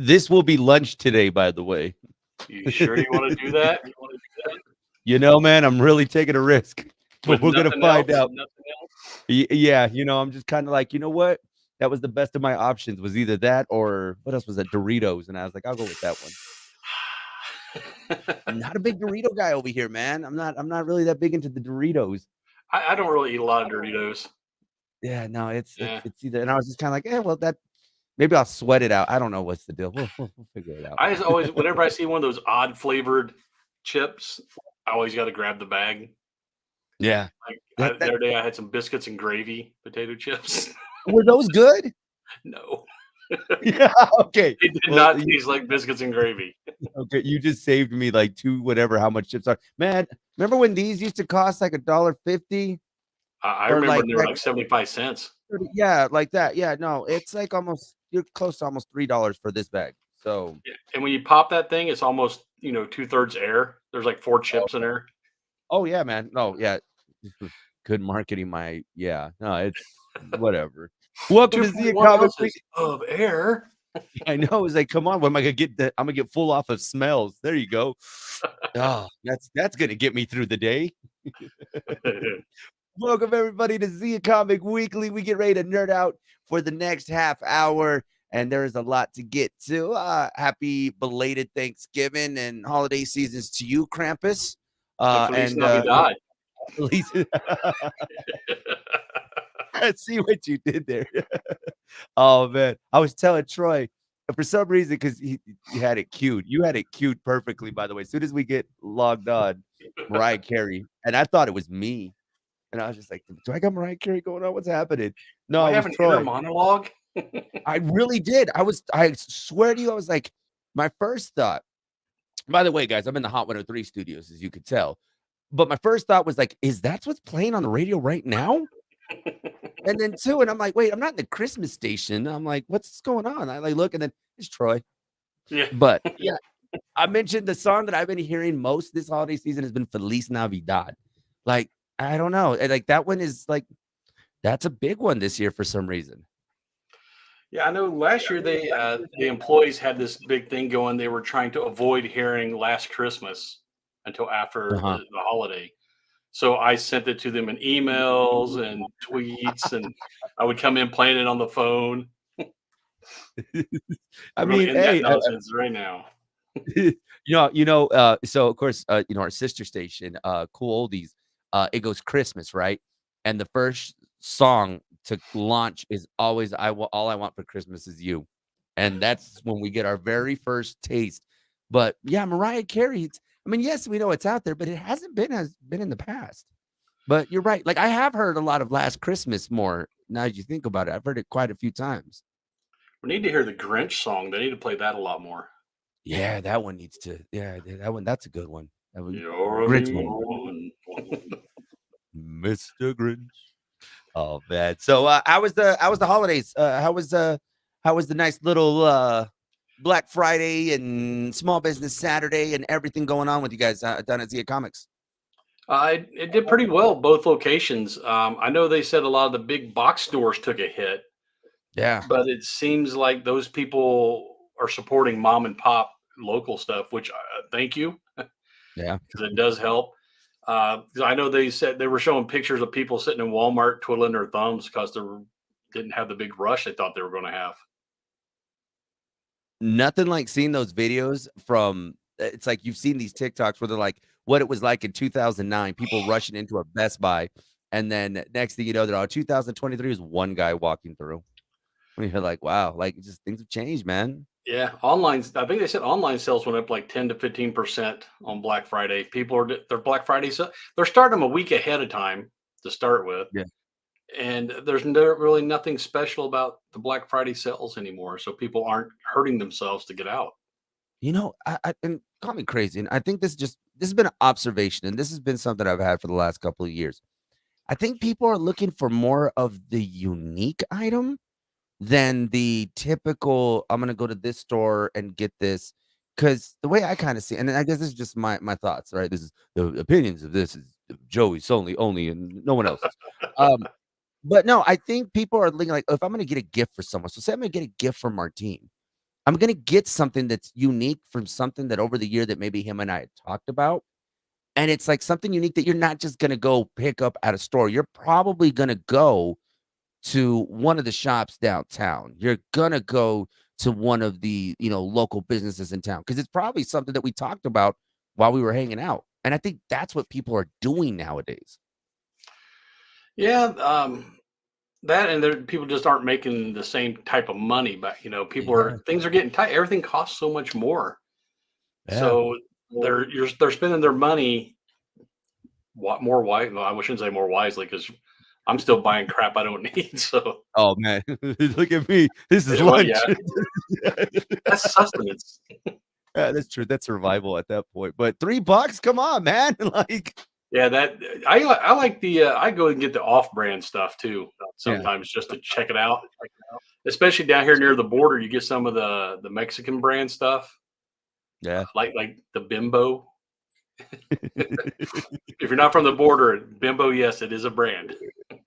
This will be lunch today, by the way. You sure you want to do that? You know, man, I'm really taking a risk, but With we're gonna nothing find else? out. Yeah, I'm just kind of like, you know what? That was the best of my options. Was either that or what else was that? Doritos, and I was like, I'll go with that one. Not a big Dorito guy over here, man. I'm not really that big into the Doritos. I don't really eat a lot of Doritos. Yeah, no, it's it's Yeah. it's either, and I was just kind of like, well, that maybe I'll sweat it out. I don't know what's the deal. We'll figure it out. I just always, whenever I see one of those odd flavored chips, I always got to grab the bag. Yeah, Like that the that other day, I had some biscuits and gravy potato chips. were those good? No, Yeah, okay. it did Well, not taste like biscuits and gravy. okay, you just saved me like two whatever how much chips are. Man, remember when these used to cost like $1.50 I or remember like they were that? like 75 cents. Yeah, like that. Yeah, no, it's like almost you're close to almost $3 for this bag. So, Yeah. And when you pop that thing, it's almost 2/3 air. There's like four oh, chips in there. oh yeah, man. No, yeah. Good marketing, yeah. No, it's whatever. Welcome to Zia 2.1 Comic ounces of air. I know. It's like, come on, when am I gonna get I'm gonna get full off of smells. There you go. Oh, that's gonna get me through the day. Welcome everybody to Zia Comic Weekly. We get ready to nerd out for the next half hour, and there is a lot to get to. Happy belated Thanksgiving and holiday seasons to you, Krampus. Feliz And Navidad. Feliz. I see what you did there. Oh man, I was telling Troy for some reason because you had it queued. You had it queued perfectly, by the way. As soon as we get logged on, Mariah Carey, and I thought it was me, and I was just like, "Do I got Mariah Carey going on? What's happening?" Do No, I it have was an inner Troy. monologue? I really did. I swear to you, I was like, my first thought. By the way, guys, I'm in the Hot 103 studios, as you could tell. But my first thought was like, is that what's playing on the radio right now? And then two, and I'm like, wait, I'm not in the Christmas station. I'm like, what's going on? I like look, and then it's Troy. Yeah. But yeah, I mentioned the song that I've been hearing most this holiday season has been Feliz Navidad. Like, I don't know. Like that one is like that's a big one this year for some reason. Yeah, I know last year the employees had this big thing going. They were trying to avoid hearing Last Christmas until after Uh-huh. the holiday. So I sent it to them in emails and tweets, and I would come in playing it on the phone. I We're going to mean, end that hey, nonsense right now. so of course, our sister station, Cool Oldies, it goes Christmas, right? And the first song to launch is always all I want for Christmas is you. And that's when we get our very first taste. But yeah, Mariah Carey, I mean, yes, we know it's out there, but it hasn't been as been in the past. But you're right. Like I have heard a lot of Last Christmas more now that you think about it. I've heard it quite a few times. We need to hear the Grinch song. They need to play that a lot more. Yeah, that one needs to. Yeah, that one. That's a good one. That one, You're a Grinch mean one. woman. Mr. Grinch. Oh man. So how was the holidays? How was the nice little Black Friday and Small Business Saturday and everything going on with you guys down at Zia Comics? It did pretty well, both locations. I know they said a lot of the big box stores took a hit, Yeah. but it seems like those people are supporting mom and pop local stuff, which thank you, Yeah. because it does help. 'Cause I know they said they were showing pictures of people sitting in Walmart twiddling their thumbs because they didn't have the big rush they thought they were going to have. Nothing like seeing those videos from it's like you've seen these TikToks where they're like what it was like in 2009, people rushing into a Best Buy, and then next thing you know, they're all 2023 is one guy walking through. And you're like, wow, like just things have changed, man. Yeah, online. I think they said online sales went up like 10 to 15% on Black Friday. People are their Black Friday, so they're starting them a week ahead of time to start with, Yeah. and there's really nothing special about the Black Friday sales anymore. So people aren't hurting themselves to get out. I and call me crazy, and I think this has been an observation, and this has been something I've had for the last couple of years. I think people are looking for more of the unique item than the typical, I'm gonna go to this store and get this. Because the way I kind of see, and I guess this is just my thoughts, right? This is the opinions of this is Joey's only, and no one else's. But no, I think people are looking like if I'm gonna get a gift for someone. So say I'm gonna get a gift for Martine. I'm gonna get something that's unique from something that over the year that maybe him and I had talked about, and it's like something unique that you're not just gonna go pick up at a store. You're probably gonna go to one of the shops downtown. You're gonna go to one of the, local businesses in town because it's probably something that we talked about while we were hanging out. And I think that's what people are doing nowadays. Yeah, that and there people just aren't making the same type of money, but people Yeah, are things are getting tight. Everything costs so much more. yeah. So they're spending their money more wise. No, I shouldn't say more wisely because I'm still buying crap I don't need. So Oh, man. Look at me. This is well, yeah, lunch. that's sustenance. Yeah, that's true. That's survival at that point. But $3? Come on, man. Like, Yeah, that I like the I go and get the off-brand stuff too yeah, sometimes just to check it out. Especially down here near the border, you get some of the Mexican brand stuff, yeah. like the Bimbo. If you're not from the border, Bimbo, yes, it is a brand.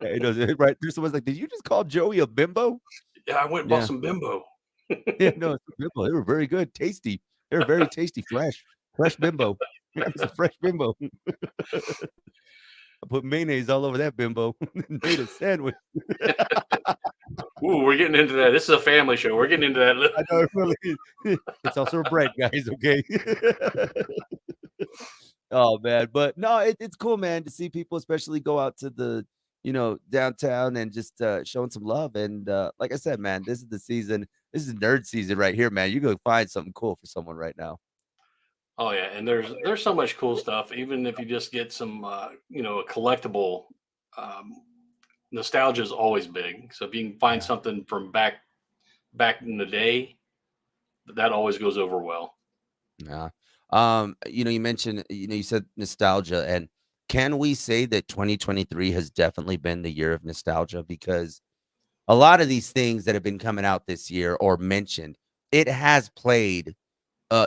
Yeah, it does, right? There's someone's like, "Did you just call Joey a bimbo?" Yeah, I went and bought Yeah. some Bimbo. Yeah, no, it's a bimbo. They were very good, tasty. They were very tasty, fresh bimbo. Yeah, it's a fresh bimbo. I put mayonnaise all over that bimbo and made a sandwich. Ooh, we're getting into that. This is a family show. We're getting into that. I know it really is. It's also a bread, guys, okay? Oh, man, but no, it's cool, man, to see people especially go out to the, downtown and just, showing some love, and, like I said, man, this is the season. This is nerd season right here, man. You go find something cool for someone right now. Oh yeah, and there's so much cool stuff. Even if you just get some, a collectible. Um, Nostalgia is always big. So if you can find Yeah. something from back in the day, that always goes over well. Yeah. You mentioned, you said nostalgia, and can we say that 2023 has definitely been the year of nostalgia? Because a lot of these things that have been coming out this year or mentioned, it has played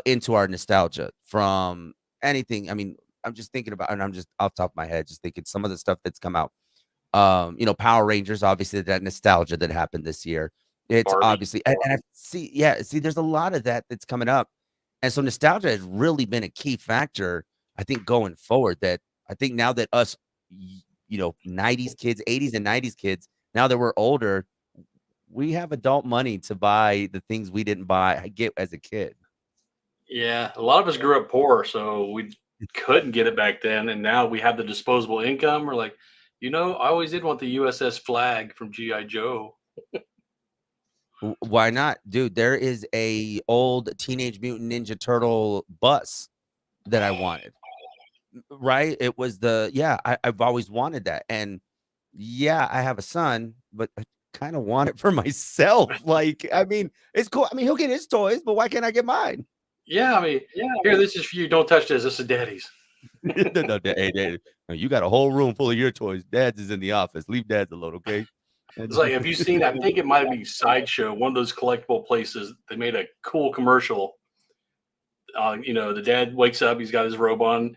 into our nostalgia from anything. I mean, I'm just thinking about, and I'm just off the top of my head, just thinking some of the stuff that's come out. Power Rangers, obviously that nostalgia that happened this year. It's Barbie. obviously, and I see, yeah, see, there's a lot of that that's coming up. And so nostalgia has really been a key factor, I think, going forward. That I think now that us, 90s kids, 80s and 90s kids, now that we're older, we have adult money to buy the things we didn't buy, I get as a kid. Yeah, a lot of us grew up poor, so we couldn't get it back then, and now we have the disposable income. We're like, I always did want the USS Flag from GI Joe. Why not? Dude, there is a old Teenage Mutant Ninja Turtle bus that I wanted. Right? It was I've always wanted that, and yeah, I have a son, but I kinda want it for myself, like, I mean, it's cool. I mean, he'll get his toys, but why can't I get mine? Yeah, I mean, here, this is for you. Don't touch this. This is Daddy's. No, no, hey, Dad, no, you got a whole room full of your toys. Dad's is in the office. Leave Dad's alone, okay? It's And like, have you seen? I think it might be Sideshow, one of those collectible places. They made a cool commercial. The dad wakes up. He's got his robe on,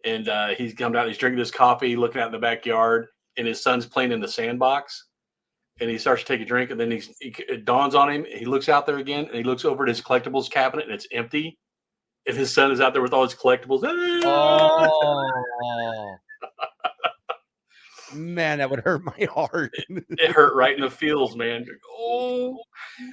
and he's come out. He's drinking his coffee, looking out in the backyard, and his son's playing in the sandbox. And he starts to take a drink, and then it dawns on him. He looks out there again, and he looks over at his collectibles cabinet, and it's empty. And his son is out there with all his collectibles. Oh, man, that would hurt my heart. It hurt right in the feels, man. Oh,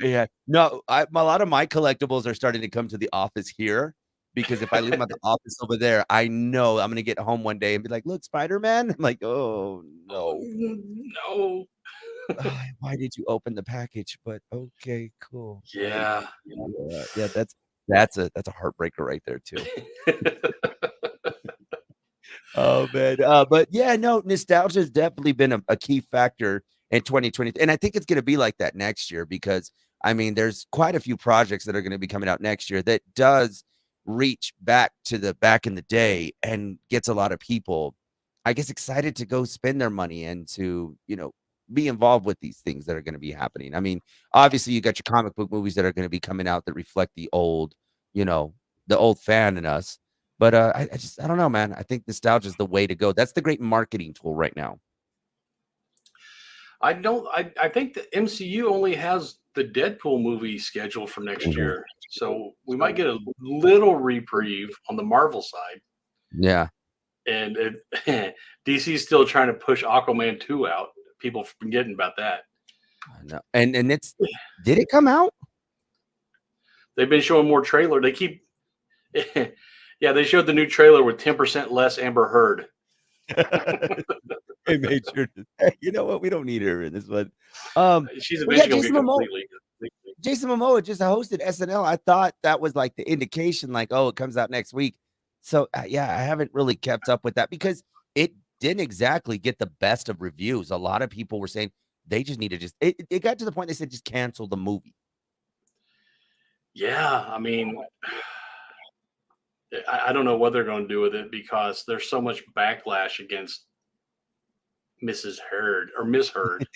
Yeah. No, a lot of my collectibles are starting to come to the office here because if I leave them at the office over there, I know I'm gonna get home one day and be like, "Look, Spider-Man." I'm like, "Oh, no. no. Why did you open the package?" But okay, cool. Like, Yeah. yeah, that's a heartbreaker right there too. Oh, man, but yeah, no, nostalgia has definitely been a key factor in 2020, and I think it's gonna be like that next year because, I mean, there's quite a few projects that are gonna be coming out next year that does reach back to the back in the day and gets a lot of people, I guess, excited to go spend their money and to, be involved with these things that are gonna be happening. I mean, obviously, you got your comic book movies that are gonna be coming out that reflect you know, the old fan in us. But, I don't know, man. I think nostalgia is the way to go. That's the great marketing tool right now. I don't. I think the MCU only has the Deadpool movie scheduled for next Mhm. year, so we might get a little reprieve on the Marvel side. Yeah, And DC's still trying to push Aquaman 2 out. People forgetting about that. I know. And it's did it come out? They've been showing more trailer. They keep, yeah, they showed the new trailer with 10% less Amber Heard. They made sure to hey, you know what? We don't need her in this one. Um, She's well, yeah, eventually gonna get completely. Jason Momoa just hosted SNL. I thought that was like the indication, like, oh, it comes out next week. So yeah, I haven't really kept up with that because it didn't exactly get the best of reviews. A lot of people were saying they just need to it got to the point they said just cancel the movie. Yeah, I mean, I don't know what they're going to do with it because there's so much backlash against Mrs. Heard or Miss Heard.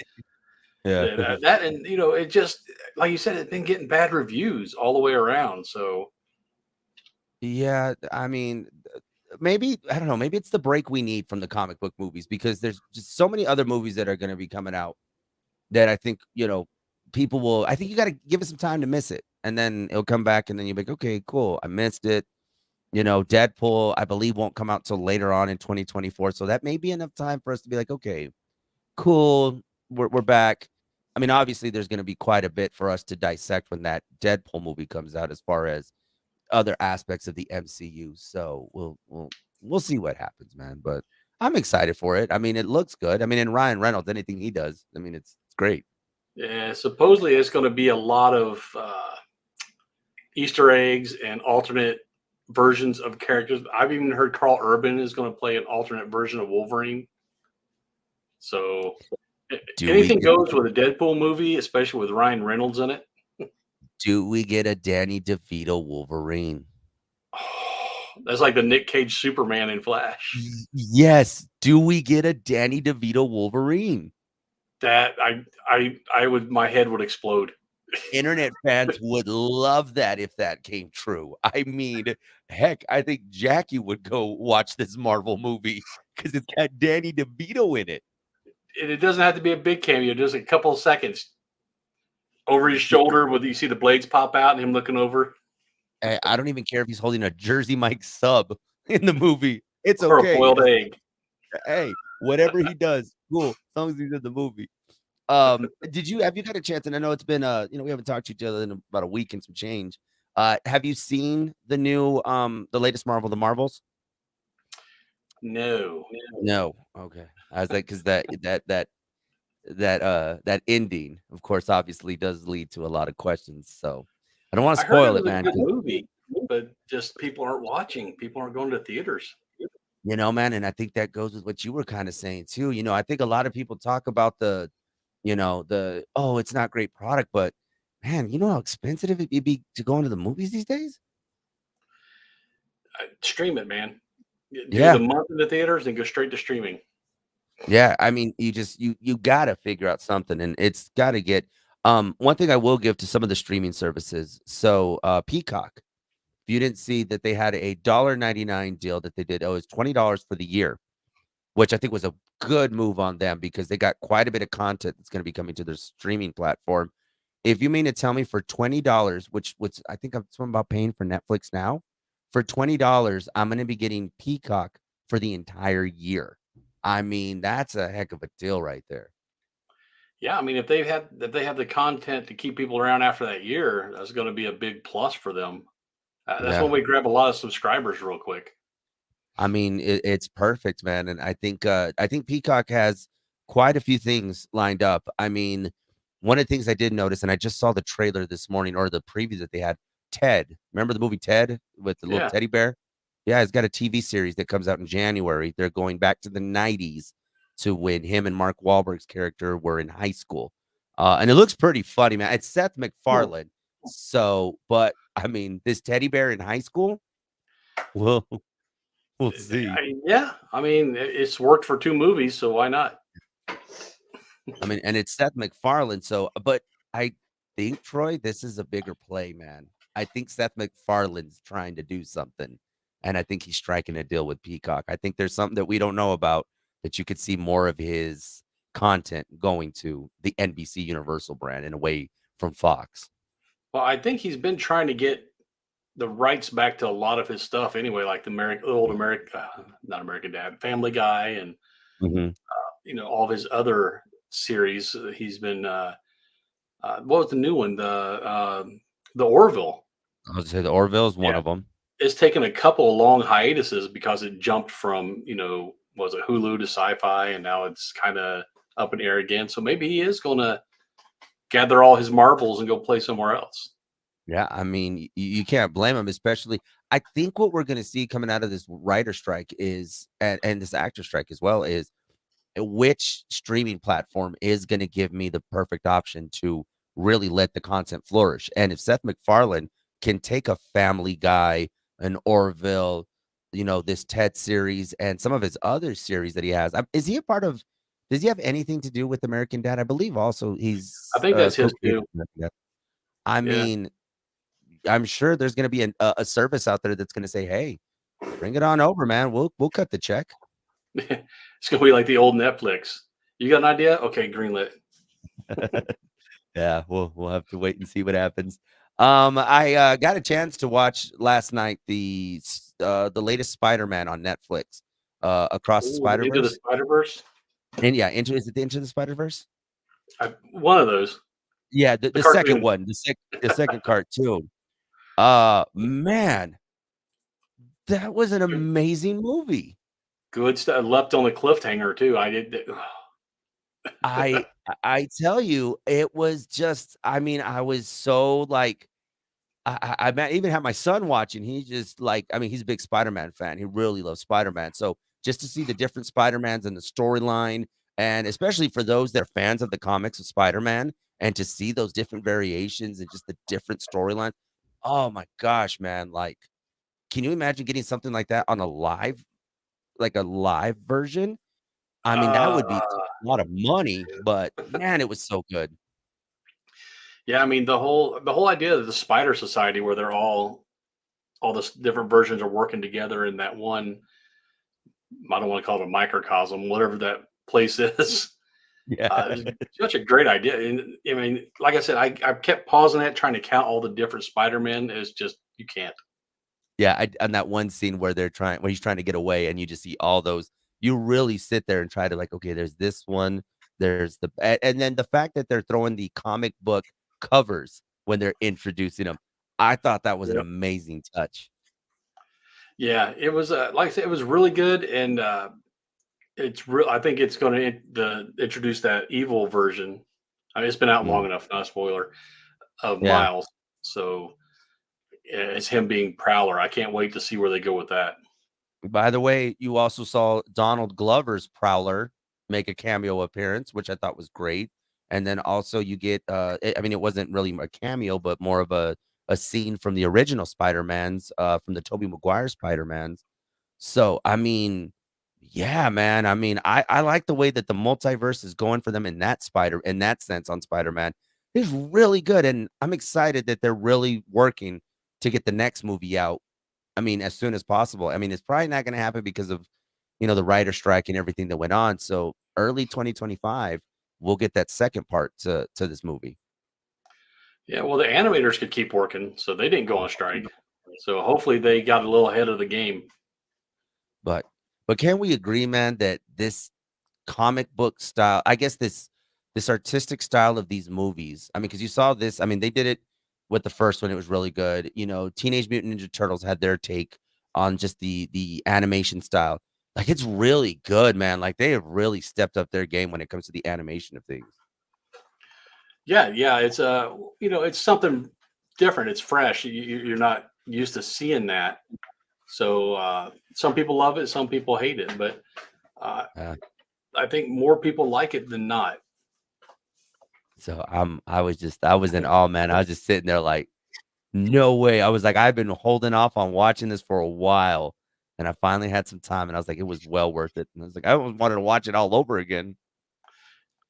Yeah. That and it just like you said, it's been getting bad reviews all the way around. So Yeah, I mean, maybe I don't know, maybe it's the break we need from the comic book movies because there's just so many other movies that are going to be coming out that I think, people will I think you got to give it some time to miss it. And then it'll come back and then you'll be like, "Okay, cool. I missed it." Deadpool, I believe won't come out till later on in 2024, so that may be enough time for us to be like, "Okay, cool. We're back." I mean, obviously there's going to be quite a bit for us to dissect when that Deadpool movie comes out as far as other aspects of the MCU. So we'll see what happens, man. But I'm excited for it. I mean, it looks good. I mean, and Ryan Reynolds, anything he does, I mean, it's great. yeah, supposedly it's going to be a lot of Easter eggs and alternate versions of characters. I've even heard Carl Urban is going to play an alternate version of Wolverine. So Do we anything get goes with a Deadpool movie, especially with Ryan Reynolds in it. do we get a Danny DeVito Wolverine? That's like the Nick Cage Superman in Flash. Yes. Do we get a Danny DeVito Wolverine? That I would my head would explode. Internet fans would love that if that came true. I mean, heck, I think Jackie would go watch this Marvel movie because it's got Danny DeVito in it. And it doesn't have to be a big cameo, just a couple of seconds over his shoulder with you see the blades pop out and him looking over. I don't even care if he's holding a Jersey Mike sub in the movie. It's Or a okay. boiled egg. Hey, whatever he does, cool. As long as he's in the movie. Have you got a chance? And I know it's been we haven't talked to each other in about a week and some change. Have you seen the latest Marvel, The Marvels? No. No. Okay. I was like, because that ending, of course, obviously does lead to a lot of questions. So I don't want to I heard it spoil it, was a man. good movie, but just people aren't watching. People aren't going to theaters. Man, and I think that goes with what you were kind of saying too. I think a lot of people talk about it's not great product, but man, you know how expensive it'd be to go into the movies these days? Stream it, man. Do the Yeah. month in the theaters and go straight to streaming. Yeah. I mean, you gotta figure out something and it's gotta get one thing I will give to some of the streaming services. So Peacock, if you didn't see that they had a $1.99 deal that they did, it was $20 for the year, which I think was a good move on them because they got quite a bit of content that's going to be coming to their streaming platform. If you mean to tell me for $20, which I think I'm something about paying for Netflix now, for $20, I'm going to be getting Peacock for the entire year. I mean, that's a heck of a deal right there. Yeah, I mean, if they have the content to keep people around after that year, that's going to be a big plus for them. That's Yeah. when we grab a lot of subscribers real quick. I mean, it's perfect, man. And I think Peacock has quite a few things lined up. I mean, one of the things I did notice, and I just saw the trailer this morning or the preview that they had, Ted. Remember the movie Ted with the little Yeah, teddy bear? Yeah, it's got a TV series that comes out in January. They're going back to the 90s to when him and Mark Wahlberg's character were in high school. And it looks pretty funny, man. It's Seth MacFarlane. So, but I mean, this teddy bear in high school, well, we'll see. yeah. I mean, it's worked for 2 movies, so why not? I mean, and it's Seth MacFarlane. So, but I think Troy, this is a bigger play, man. I think Seth MacFarlane's trying to do something, and I think he's striking a deal with Peacock. I think there's something that we don't know about that you could see more of his content going to the NBC Universal brand in a way from Fox. Well, I think he's been trying to get the rights back to a lot of his stuff anyway, like the old American, not American Dad, Family Guy, and Mhm. all of his other series. He's been what was the new one? The Orville. I would say the Orville is one Yeah, of them. it's taken a couple of long hiatuses because it jumped from was it Hulu to Sci-Fi, and now it's kind of up in the air again. So maybe he is going to gather all his marbles and go play somewhere else. Yeah, I mean, you can't blame him, especially I think what we're gonna see coming out of this writer strike is and this actor strike as well is which streaming platform is gonna give me the perfect option to really let the content flourish. And if Seth MacFarlane can take a Family Guy, an Orville, this Ted series, and some of his other series that he has. Is he a part of does he have anything to do with American Dad? I believe also I he's think that's his co-creator too. of American Dad. I Yeah. mean, I'm sure there's gonna be a service out there that's gonna say, "Hey, bring it on over, man. We'll cut the check." It's gonna be like the old Netflix. You got an idea? Okay, greenlit. Yeah, we'll have to wait and see what happens. I got a chance to watch last night the latest Spider-Man on Netflix, Across the Ooh, Into the Spider-Verse. Spider-Verse. And yeah, is it the Into the Spider-Verse? One of those. Yeah, The the second cartoon. one, the second cartoon. Man, that was an amazing movie. Good stuff. Left on a cliffhanger too. I did. I tell you, it was just I mean, I was so like I even had my son watching. He just like I mean, he's a big Spider-Man fan. He really loves Spider-Man. So just to see the different Spider-Mans and the storyline, and especially for those that are fans of the comics of Spider-Man, and to see those different variations and just the different storylines. Oh my gosh, man. Like, can you imagine getting something like that on a live version? I mean, that would be Uh, a lot of money, but man, it was so good. yeah, I mean the whole idea of the Spider Society, where they're all the different versions are working together in that one. I don't want to call it a microcosm, whatever that place is. Yeah. It's such a great idea. And I mean, like I said, I kept pausing it, trying to count all the different Spider-Men. It's just you can't. Yeah, on that one scene where he's trying to get away and you just see all those you really sit there and try to like, okay, there's this one, there's and then the fact that they're throwing the comic book covers when they're introducing them, I thought that was an Yep. amazing touch. Yeah, it was like I said, it was really good, and it's real. I think it's going to introduce that evil version. I mean, it's been out Mm, long enough, not a spoiler, of yeah. Miles. So it's him being Prowler. I can't wait to see where they go with that. By the way, you also saw Donald Glover's Prowler make a cameo appearance, which I thought was great. And then also you get I mean it wasn't really a cameo, but more of a scene from the original Spider-Mans, from the Tobey Maguire Spider-Mans. So, I mean, yeah, man. I mean, I like the way that the multiverse is going for them in that sense on Spider-Man. It's really good, and I'm excited that they're really working to get the next movie out. I mean, as soon as possible. I mean, it's probably not gonna happen because of, the writer strike and everything that went on. So early 2025, we'll get that second part to this movie. Yeah, well, the animators could keep working, so they didn't go on strike. So hopefully they got a little ahead of the game. But can we agree, man, that this comic book style, I guess this artistic style of these movies, I mean, because you saw this, I mean, they did it with the first one, it was really good. Teenage Mutant Ninja Turtles had their take on just the animation style. Like it's really good, man. Like they have really stepped up their game when it comes to the animation of things. Yeah, yeah, it's it's something different. It's fresh. You're not used to seeing that. So some people love it, some people hate it, but uh, Uh, I think more people like it than not. so I was in awe, man. I was just sitting there like, no way. I was like, I've been holding off on watching this for a while, and I finally had some time, and I was like, it was well worth it. And I was like, I almost wanted to watch it all over again.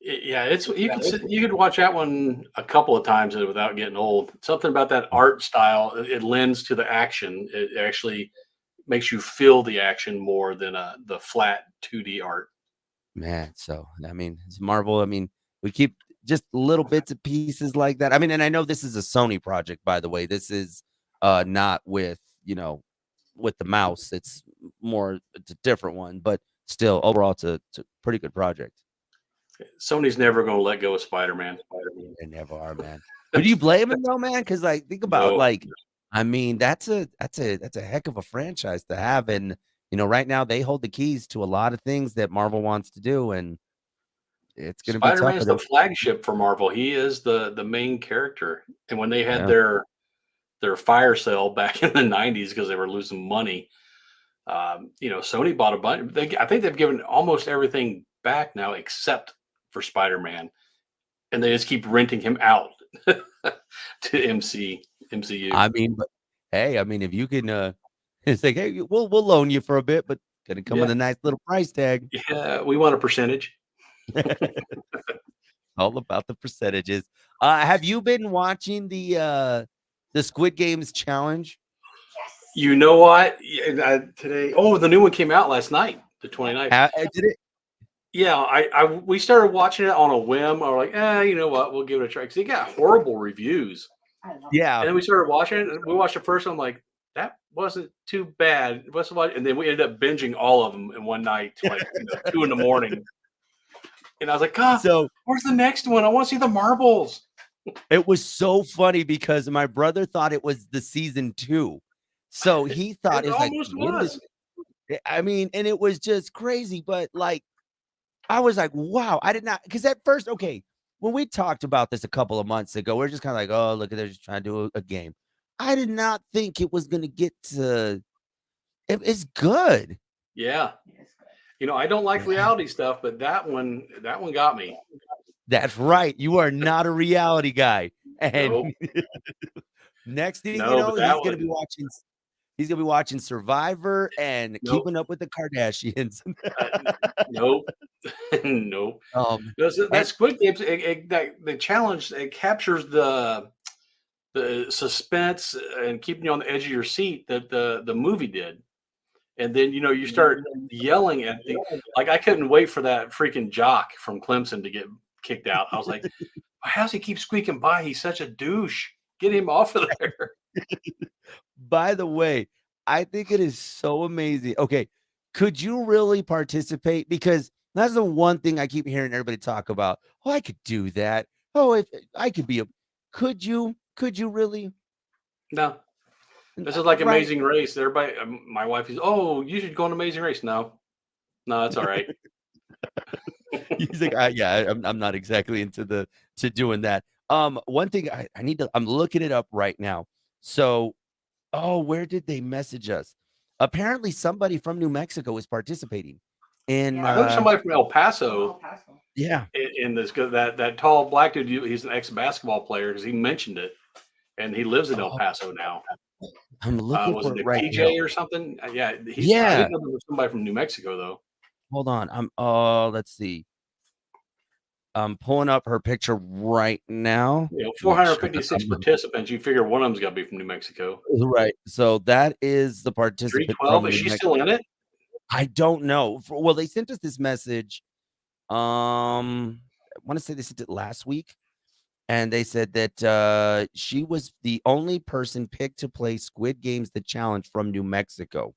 Yeah, it's you could watch that one a couple of times without getting old. Something about that art style, it lends to the action. It actually makes you feel the action more than the flat 2D art. Man, so I mean, it's Marvel. I mean, we keep just little bits and pieces like that. I mean, and I know this is a Sony project, by the way. This is not with, with the mouse. It's a different one, but still overall it's a pretty good project. Sony's never going to let go of Spider-Man. They never are, man. But do you blame him though, man? Because like think about No, like, I mean, that's a heck of a franchise to have. And right now they hold the keys to a lot of things that Marvel wants to do, and it's gonna be tough for Spider-Man's the them. flagship for Marvel. He is the main character. And when they had Yeah. their fire sale back in the 90s because they were losing money, Sony bought a bunch. I think they've given almost everything back now except for Spider-Man, and they just keep renting him out to MCU. I mean, but hey, I mean, if you can, it's like, hey, we'll loan you for a bit, but gonna come with Yeah, a nice little price tag. yeah, we want a percentage. All about the percentages. Have you been watching the Squid Games challenge? You know what? Today, oh, the new one came out last night, the 29th. Did it? Yeah, we started watching it on a whim. Or like, you know what? We'll give it a try because it got horrible reviews. Yeah. And then we started watching it. And we watched the first one. I'm like, that wasn't too bad. And then we ended up binging all of them in one night, to like 2 in the morning. And I was like, God, So where's the next one? I want to see the marbles. it was so funny because my brother thought it was the season 2. So he thought It it's like, almost when did was. I mean, and it was just crazy, but like I was like, wow, I did not because at first, okay, when we talked about this a couple of months ago, we're just kind of like, oh, look, they're just trying to do a game. I did not think it was gonna get to it's good. Yeah. I don't like Yeah. reality stuff, but that one got me. That's right. You are not a reality guy. And No, next thing you no, but know, that one, he's gonna be watching Survivor and nope, Keeping Up with the Kardashians. nope, nope. um, That and Squid Games, that the challenge, it captures the suspense and keeping you on the edge of your seat that the movie did. And then you start yelling at the like I couldn't wait for that freaking jock from Clemson to get kicked out. I was like, how does he keep squeaking by? He's such a douche. Get him off of there. by the way, I think it is so amazing. Okay, could you really participate? Because that's the one thing I keep hearing everybody talk about. Oh, I could do that. Oh, if I could be a could you really? No, this is like Right. Amazing Race. Everybody, my wife is, oh, you should go on Amazing Race. No, no, it's all right. He's like, yeah, I'm not exactly into to doing that. One thing I need to I'm looking it up right now. So, oh, where did they message us? Apparently somebody from New Mexico is participating in I know somebody from El Paso yeah. in this that tall black dude. He's an ex basketball player because he mentioned it, and he lives in El Oh, Paso now. I'm looking Was for it it a right now. PJ or something? Yeah, he's. I Yeah. didn't know there was somebody from New Mexico though. Hold on. Let's see. I'm pulling up her picture right now. Make sure that 456 I'm participants. You figure one of them's got to be from New Mexico. right. So that is the participant 312. from Is New she Mexico. still in it? I don't know. Well, they sent us this message. I want to say they sent it last week, and they said that she was the only person picked to play Squid Games: The Challenge from New Mexico.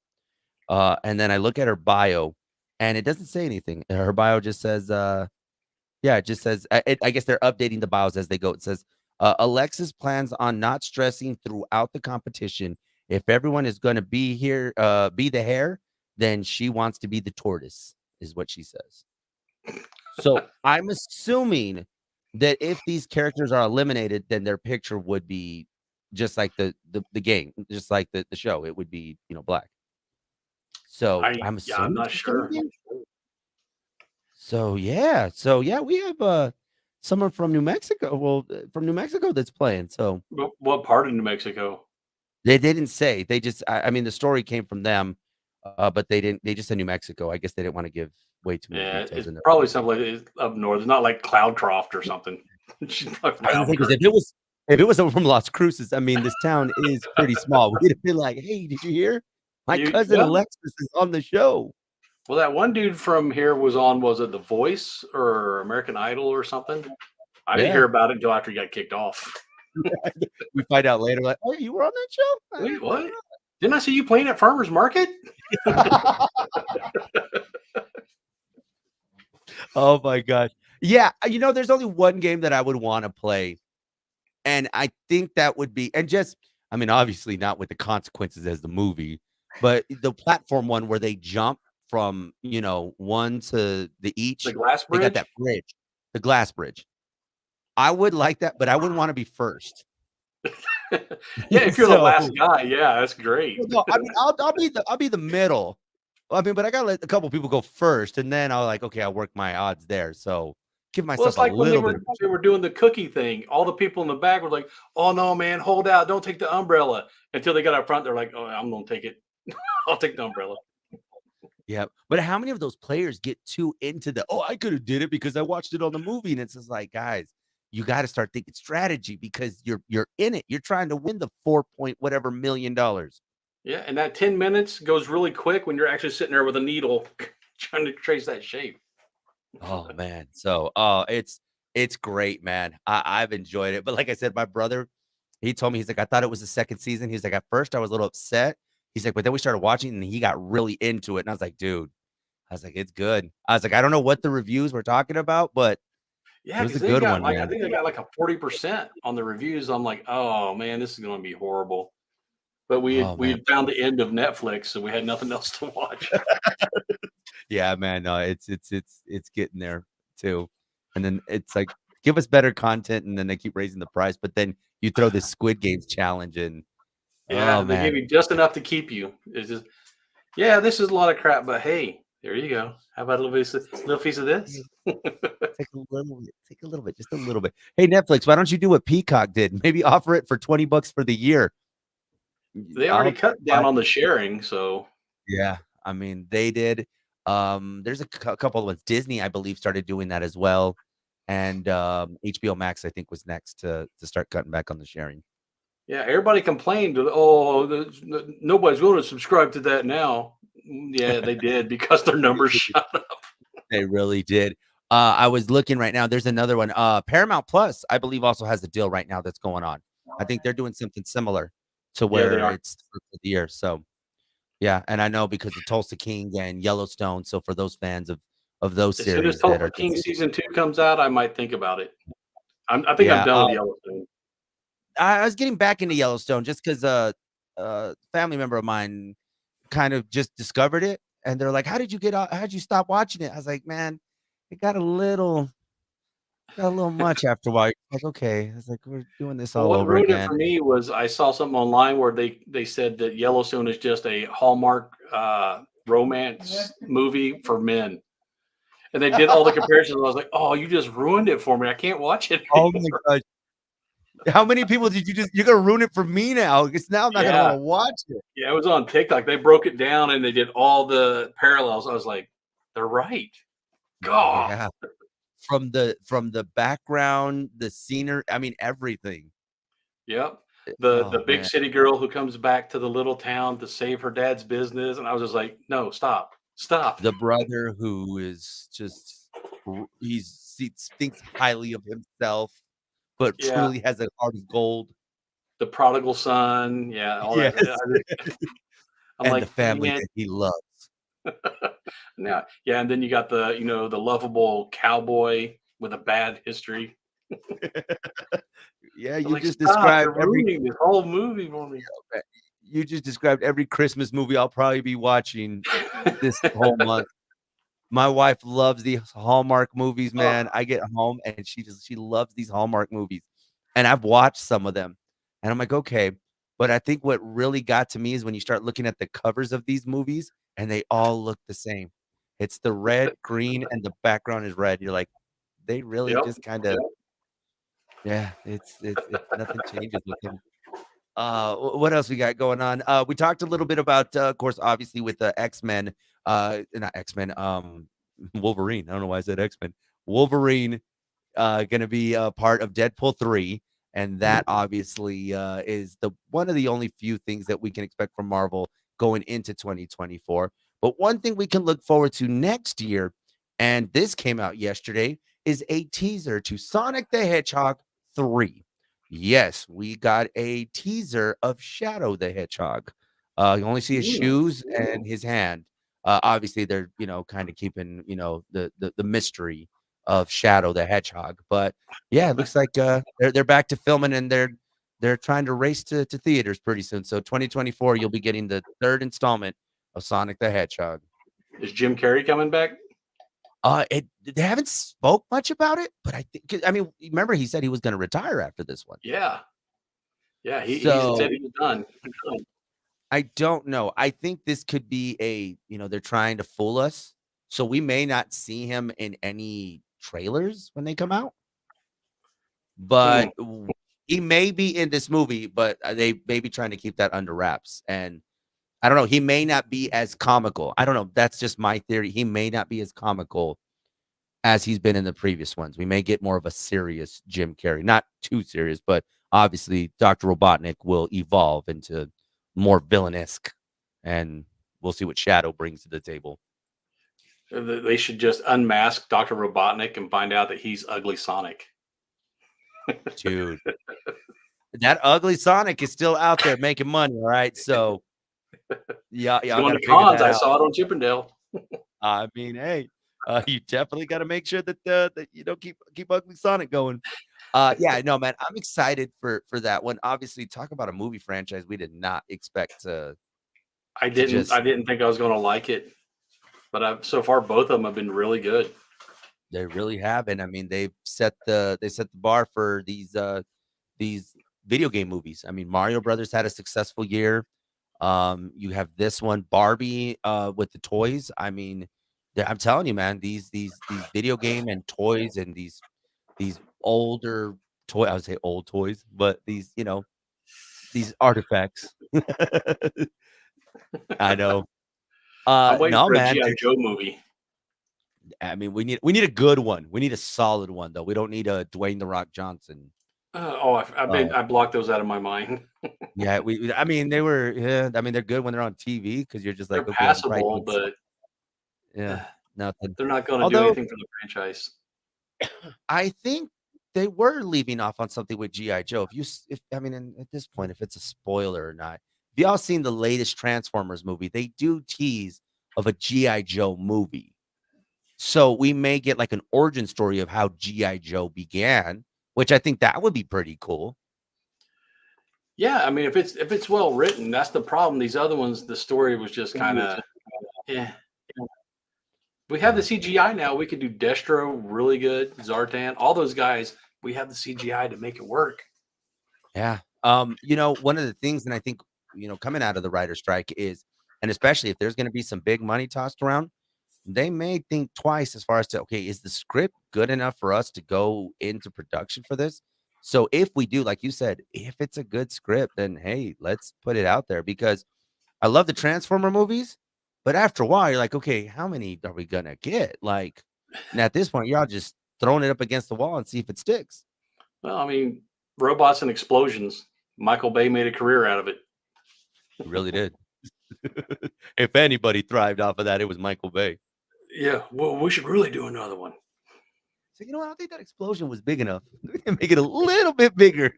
And then I look at her bio, and it doesn't say anything. Her bio just says, yeah, it just says. I guess they're updating the bios as they go. It says, Alexis plans on not stressing throughout the competition. If everyone is going to be here, be the hare, then she wants to be the tortoise, is what she says. So I'm assuming that if these characters are eliminated, then their picture would be just like the game, just like the show. It would be, black. So I'm Yeah, I'm assuming not she's gonna sure. be. So yeah, we have someone from New Mexico. Well, from New Mexico that's playing. So What part of New Mexico? they didn't say. They just I mean the story came from them, but they didn't. They just said New Mexico. I guess they didn't want to give way too many Yeah, details it's in there. probably someplace up north. It's not like Cloudcroft or something. She's probably from I was gonna say because Albuquerque. if it was over from Las Cruces, I mean this town is pretty small. We'd have been like, hey, did you hear? My cousin Well, Alexis is on the show. that one dude from here was on. Was it The Voice or American Idol or something? I didn't Yeah. hear about it until after he got kicked off. We find out later, like, "Oh, you were on that show? I Wait, didn't what? Didn't I see you playing at farmers market? know." Oh my gosh. Yeah, there's only one game that I would wanna play, and I think that would be and just I mean, obviously not with the consequences as the movie, but the platform one where they jump from, one to the The each. glass They got that bridge? bridge, the glass bridge. I would like that, but I wouldn't wanna be first. Yeah, if you're the So last guy, yeah, that's great. well, no, I mean, I'll be the middle. I mean, but I gotta let a couple people go first, and then I'll like, okay, I'll work my odds there. So give Well, myself it's a like when they little bit were of they were doing the cookie thing. All the people in the back were like, "Oh no, man, hold out! Don't take the umbrella." Until they got up front, they're like, "Oh, I'm gonna take it. I'll take the umbrella." yeah. But how many of those players get too into oh, I could have did it because I watched it on the movie, and it's just like, guys, you got to start thinking strategy because you're in it. You're trying to win the 4 point whatever $1 million. Yeah, and that 10 minutes goes really quick when you're actually sitting there with a needle trying to trace that shape. Oh man. So it's great, man. I've enjoyed it. But like I said, my brother, he told me, he's like, I thought it was the second season. He's like, at first I was a little upset. He's like, but then we started watching and he got really into it. And I was like, dude, I was like, it's good. I was like, I don't know what the reviews were talking about, but it Yeah, was a because they good got one, like I man. think they got like a 40% on the reviews. I'm like, oh man, this is gonna be horrible. But we had Oh we man. had found the end of Netflix, so we had nothing else to watch. Yeah, man. No, it's getting there too. And then it's like, give us better content, and then they keep raising the price. But then you throw this Squid Games challenge in. Oh Yeah, they gave man. you just enough to keep you. It's just yeah, this is a lot of crap, but hey, there you go. How about a little piece of this? Take a little bit, just a little bit. Hey, Netflix, why don't you do what Peacock did? Maybe offer it for 20 bucks for the year. They already I'll cut buy down on the sharing, so yeah, I mean, they did. There's a couple of ones. Disney, I believe, started doing that as well, and, HBO Max, I think, was next to start cutting back on the sharing. yeah, everybody complained. Oh, nobody's going to subscribe to that now. Yeah, they did because their numbers shot up. They really did. I was looking right now, there's another one, Paramount Plus, I believe, also has a deal right now that's going on. I think they're doing something similar to Yeah, they where are. it's for the year, so yeah, and I know because of Tulsa King and Yellowstone, so for those fans of those As soon as series that Tulsa are King just season 2 comes out, I might think about it. I think I'm yeah, done with Yellowstone. I was getting back into Yellowstone just 'cause, family member of mine kind of just discovered it, and they're like, how'd you stop watching it?" I was like, "Man, it got a little much after a while." Like, "Okay." I was like, "We're doing this Well, all what over ruined it again." for me was I saw something online where they said that Yellowstone is just a Hallmark romance movie for men, and they did all the comparisons. I was like, "Oh, you just ruined it for me. I can't watch it Oh my anymore." gosh. How many people did you're gonna ruin it for me now, 'cause now I'm not gonna Yeah, wanna watch it. yeah, it was on TikTok. They broke it down and they did all the parallels. I was like, "They're right." God. Yeah. From the background, the scenery, I mean, everything. Yep. The Oh, big man. city girl who comes back to the little town to save her dad's business, and I was just like, "No, stop, stop." The brother who is just he thinks highly of himself, but Yeah, truly has a heart of gold. the prodigal son, yeah, all that. Yes. I'm And the like, family "Man." that he loves. Yeah, yeah, and then you got the lovable cowboy with a bad history. Yeah, I was you like, just "Stop, described you're ruining this whole movie for me." every Christmas movie I'll probably be watching this whole month. My wife loves the Hallmark movies, Oh, man. I get home and she loves these Hallmark movies, and I've watched some of them, and I'm like, "Okay." But I think what really got to me is when you start looking at the covers of these movies, and they all look the same. It's the red, green, and the background is red. You're like, they really yep, just kinda yep. yeah, it's nothing changes with them. What else we got going on? We talked a little bit about, of course, obviously with the X-Men, not X-Men, Wolverine. I don't know why I said X-Men. Wolverine, gonna be a part of Deadpool 3, and that obviously is the one of the only few things that we can expect from Marvel going into 2024. But one thing we can look forward to next year, and this came out yesterday, is a teaser to Sonic the Hedgehog 3. Yes, we got a teaser of Shadow the Hedgehog. You only see his Mm. shoes and his hand. Obviously, they're kind of keeping the mystery of Shadow the Hedgehog. But yeah, it looks like they're back to filming and they're trying to race to theaters pretty soon. So 2024, you'll be getting the third installment of Sonic the Hedgehog. Is Jim Carrey coming back? They haven't spoke much about it, but I mean, remember he said he was gonna retire after this one. Yeah, yeah. He said So, he was done. I don't know. I think this could be they're trying to fool us, so we may not see him in any trailers when they come out, Hmm. but w he may be in this movie, but, they may be trying to keep that under wraps, and I don't know, he may not be as comical. I don't know, that's just my theory. He may not be as comical as he's been in the previous ones. We may get more of a serious Jim Carrey. Not too serious, but obviously Dr. Robotnik will evolve into more villanesque, and we'll see what Shadow brings to the table. They should just unmask Dr. Robotnik and find out that he's ugly Sonic. Dude, that ugly Sonic is still out there making money, all right? So, yeah, He's y'all going gotta to figure cons. that I out. saw it on Chippendale. I mean, hey, you definitely gotta make sure that you don't keep ugly Sonic going. Yeah, no, man, I'm excited for that one. Obviously, talk about a movie franchise we did not expect to I just didn't think I was going to like it, but so far both of them have been really good. they really haven't. I mean, they set the bar for these video game movies. I mean, Mario Brothers had a successful year. You have this one, Barbie, with the toys. I mean, I'm telling you, man, these video game and toys and these older I would say old toys, but these artifacts. I know. I'm waiting No, for a man. GI Joe movie. I mean, we need a good one. We need a solid one, though. We don't need a Dwayne the Rock Johnson. I blocked those out of my mind. Yeah, I mean, I mean, they're good when they're on TV because you're just They're like, okay, I'm probably passable, doing but yeah, nothing. they're not going to do Although anything for the franchise. I think they were leaving off on something with GI Joe. If I mean, at this point, if it's a spoiler or not, if y'all seen the latest Transformers movie, they do tease of a GI Joe movie. So we may get like an origin story of how GI Joe began, which I think that would be pretty cool. Yeah, I mean, if it's well written, that's the problem. These other ones, the story was just kind of, yeah. We have the Yeah. CGI now. We could do Destro really good, Zartan, all those guys. We have the CGI to make it work. Yeah. One of the things, and I think, coming out of the writer strike is, and especially if there's going to be some big money tossed around, they may think twice as far as to, okay, is the script good enough for us to go into production for this? So if we do, like you said, if it's a good script, then hey, let's put it out there because I love the Transformer movies, but after a while, you're like, okay, how many are we gonna get? Like, and at this point, y'all just throwing it up against the wall and see if it sticks. Well, I mean, robots and explosions. Michael Bay made a career out of it. It really did. If anybody thrived off of that, it was Michael Bay. Yeah, well, we should really do another one. So, I don't think that explosion was big enough. We can make it a little bit bigger.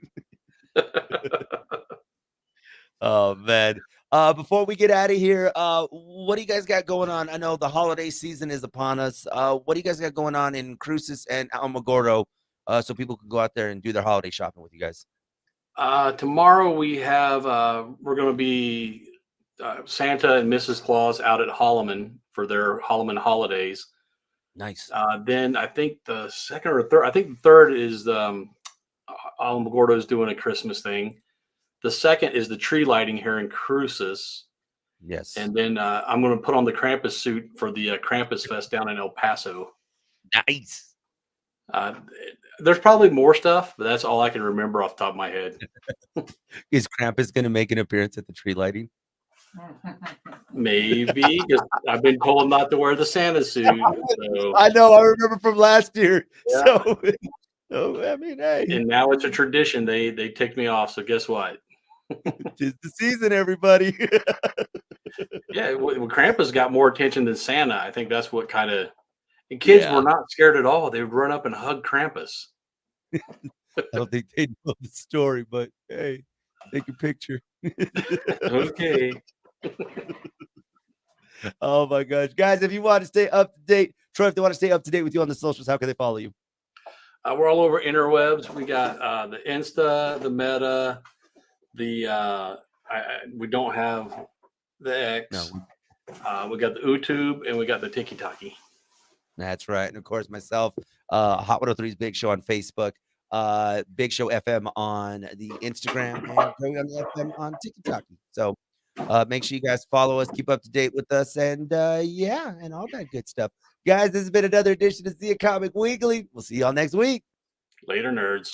Oh, man. Before we get out of here, what do you guys got going on? I know the holiday season is upon us. What do you guys got going on in Cruces and Alamogordo, so people can go out there and do their holiday shopping with you guys? Tomorrow we're going to be Santa and Mrs. Claus out at Holloman for their Holloman holidays. Nice. Then I think the second or third, I think the third is Alamogordo is doing a Christmas thing. The second is the tree lighting here in Cruces. Yes. And then I'm going to put on the Krampus suit for the Krampus Fest down in El Paso. Nice. Uh, there's probably more stuff, but that's all I can remember off the top of my head. Is Krampus going to make an appearance at the tree lighting? Maybe because I've been told not to wear the Santa suit. So, I know. I remember from last year. yeah. So, I mean, hey, And now it's a tradition. They tick me off. So guess what? tis the season, everybody. Yeah, Krampus got more attention than Santa. I think that's what kind of And kids were Yeah. not scared at all. They would run up and hug Krampus. I don't think they know the story, but hey, take a picture. Okay. Oh my gosh. Guys, if you want to stay up to date, Troy, if they want to stay up to date with you on the socials, how can they follow you? We're all over interwebs. We got the Insta, the Meta, the we don't have the No, X. We got the YouTube and we got the Tiki Taki. that's right. And of course, myself, Hot 103's Big Show on Facebook, Big Show FM on the Instagram, and Joey on the FM on TikTok. So make sure you guys follow us, keep up to date with us, and yeah, and all that good stuff. Guys, this has been another edition of Zia Comic Weekly. We'll see y'all next week. Later, nerds.